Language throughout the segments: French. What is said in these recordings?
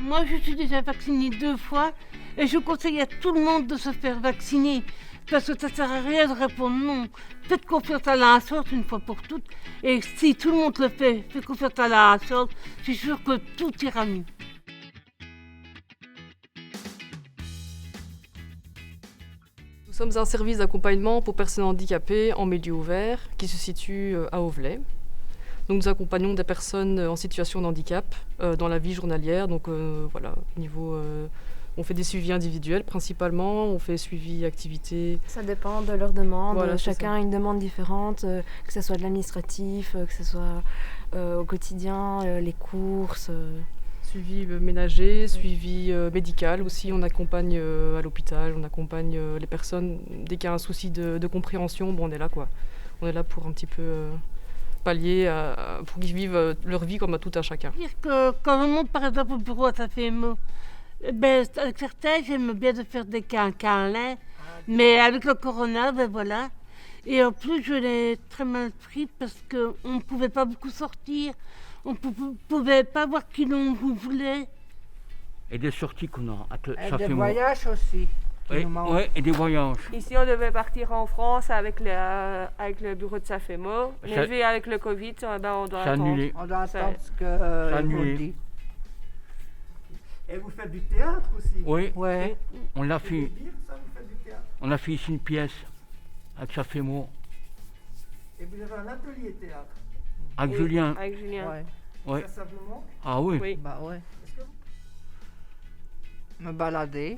Moi, je suis déjà vaccinée 2 fois et je conseille à tout le monde de se faire vacciner parce que ça sert à rien de répondre non. Faites confiance à la science une fois pour toutes et si tout le monde le fait confiance à la science, je suis sûre que tout ira mieux. Nous sommes un service d'accompagnement pour personnes handicapées en milieu ouvert qui se situe à Auvelay. Donc nous accompagnons des personnes en situation de handicap dans la vie journalière. Donc voilà, on fait des suivis individuels principalement, on fait suivi activité. Ça dépend de leurs demandes. Voilà, chacun a une demande différente, que ce soit de l'administratif, que ce soit au quotidien, les courses. Suivi ménager, suivi médical aussi, on accompagne à l'hôpital, on accompagne les personnes dès qu'il y a un souci de compréhension, bon, on est là quoi. On est là pour un petit peu pallier, pour qu'ils vivent leur vie comme à tout un chacun. Dire que quand je monte par exemple au bureau à Saint-Fémo, avec certains j'aime bien de faire des câlins, mais avec le corona, ben voilà. Et en plus je l'ai très mal pris parce qu'on ne pouvait pas beaucoup sortir. On ne pouvait pas voir qui l'on voulait. Et des sorties qu'on a. Et des voyages aussi. Oui, et des voyages. Ici, on devait partir en France avec le bureau de Safemo. Mais vu avec le Covid, on doit attendre. Annulé. On doit attendre ce que vous dit. Et vous faites du théâtre aussi? Oui, Ouais. on l'a fait. Dire ça, vous faites du théâtre. On a fait ici une pièce avec Safemo, Et vous avez un atelier théâtre. avec Oui, Julien. Avec Julien. Ouais. Ouais. Ça vous manque? Ah oui. Oui. Bah ouais. Est-ce que Me balader.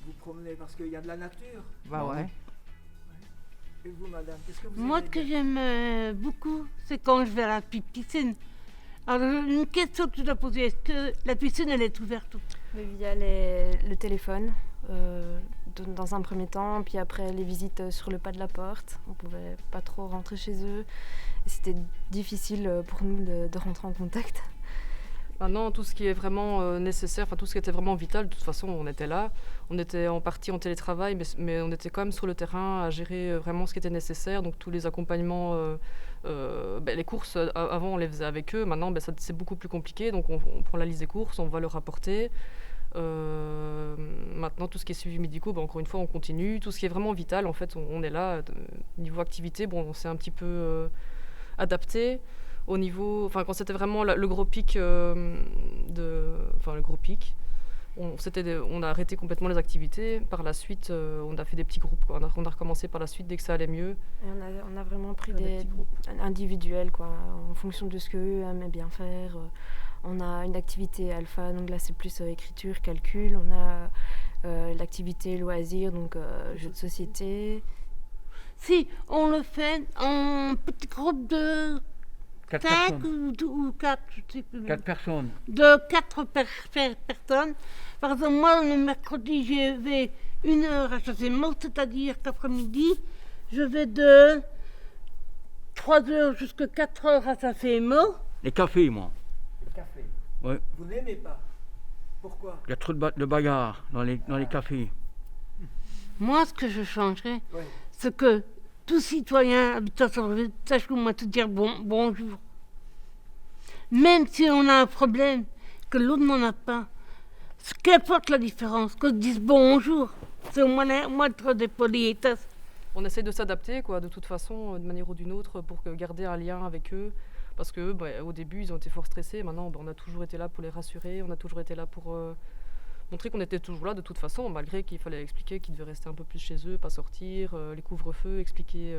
vous promenez parce qu'il y a de la nature? Bah ouais. Et vous, madame, qu'est-ce que vous Moi, aimez ce que bien? j'aime beaucoup, c'est quand je vais à la piscine. Alors, une question que je dois poser, est-ce que la piscine, elle est ouverte ou pas? Mais via le téléphone, dans un premier temps, puis après les visites sur le pas de la porte. On ne pouvait pas trop rentrer chez eux. Et c'était difficile pour nous de rentrer en contact. Maintenant, tout ce qui est vraiment nécessaire, enfin tout ce qui était vraiment vital, de toute façon, on était là. On était en partie en télétravail, mais on était quand même sur le terrain à gérer vraiment ce qui était nécessaire. Donc tous les accompagnements, les courses, avant on les faisait avec eux. Maintenant, c'est beaucoup plus compliqué. Donc on prend la liste des courses, on va leur apporter. Maintenant, tout ce qui est suivi médicaux, encore une fois, on continue. Tout ce qui est vraiment vital, en fait, on est là. Niveau activité, on s'est un petit peu adapté. Au niveau, quand c'était vraiment le gros pic, on a arrêté complètement les activités. Par la suite, on a fait des petits groupes, quoi. On a recommencé par la suite dès que ça allait mieux. Et on a vraiment pris Des petits groupes. individuels, quoi, en fonction de ce qu'eux aimaient bien faire. On a une activité alpha, donc là c'est plus écriture, calcul. On a l'activité loisir, donc jeux de société. Si, on le fait en petit groupe de 4 5 personnes. ou 4, je ne sais plus. 4 personnes. De 4 personnes. Par exemple, moi, le mercredi, je vais 1 heure à Chassément, c'est-à-dire qu'après-midi, je vais de 3 heures jusqu'à 4 heures à Saint-Fémo. Les cafés, moi. Le café. Ouais. Vous n'aimez pas? Pourquoi? Il y a trop de bagarres dans les cafés. Moi, ce que je changerais, Oui. c'est que tout citoyen habitant sur le sache au moins te dire bonjour. Même si on a un problème, que l'autre n'en a pas, qu'importe la différence, qu'on se dise bonjour, c'est au moins être des politesses. On essaie de s'adapter, quoi, de toute façon, de manière ou d'une autre, pour garder un lien avec eux. Parce que au début, ils ont été fort stressés. Maintenant, on a toujours été là pour les rassurer. On a toujours été là pour montrer qu'on était toujours là de toute façon, malgré qu'il fallait expliquer qu'ils devaient rester un peu plus chez eux, pas sortir, les couvre-feux, expliquer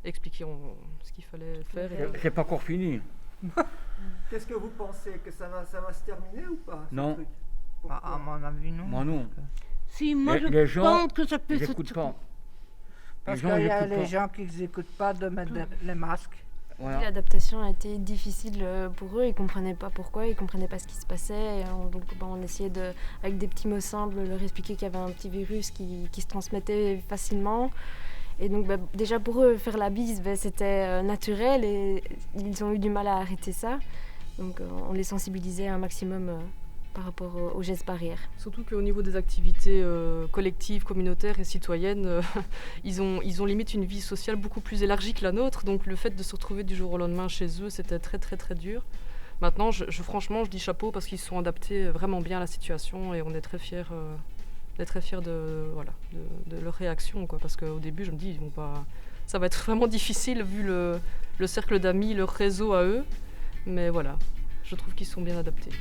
ce qu'il fallait faire. C'est pas encore fini. Qu'est-ce que vous pensez? Que ça va se terminer ou pas? ce Non. truc? Bah, Pourquoi? à mon avis, non. Moi non. Si, moi Les je gens, pense que ça peut Ils se... n'écoutent pas. Parce Les gens, qu'il y a ils écoutent les pas. gens qui n'écoutent pas de mettre les masques. Voilà. L'adaptation a été difficile pour eux, ils ne comprenaient pas pourquoi, ils ne comprenaient pas ce qui se passait. Et on essayait avec des petits mots simples, leur expliquer qu'il y avait un petit virus qui se transmettait facilement. Et donc déjà pour eux, faire la bise, c'était naturel et ils ont eu du mal à arrêter ça. Donc on les sensibilisait un maximum par rapport aux gestes barrières. Surtout qu'au niveau des activités collectives, communautaires et citoyennes, ils ont limite une vie sociale beaucoup plus élargie que la nôtre. Donc le fait de se retrouver du jour au lendemain chez eux, c'était très très très dur. Maintenant, franchement, je dis chapeau parce qu'ils se sont adaptés vraiment bien à la situation et on est très fiers de leur réaction, quoi. Parce qu'au début, je me dis, ça va être vraiment difficile vu le cercle d'amis, leur réseau à eux. Mais voilà, je trouve qu'ils sont bien adaptés.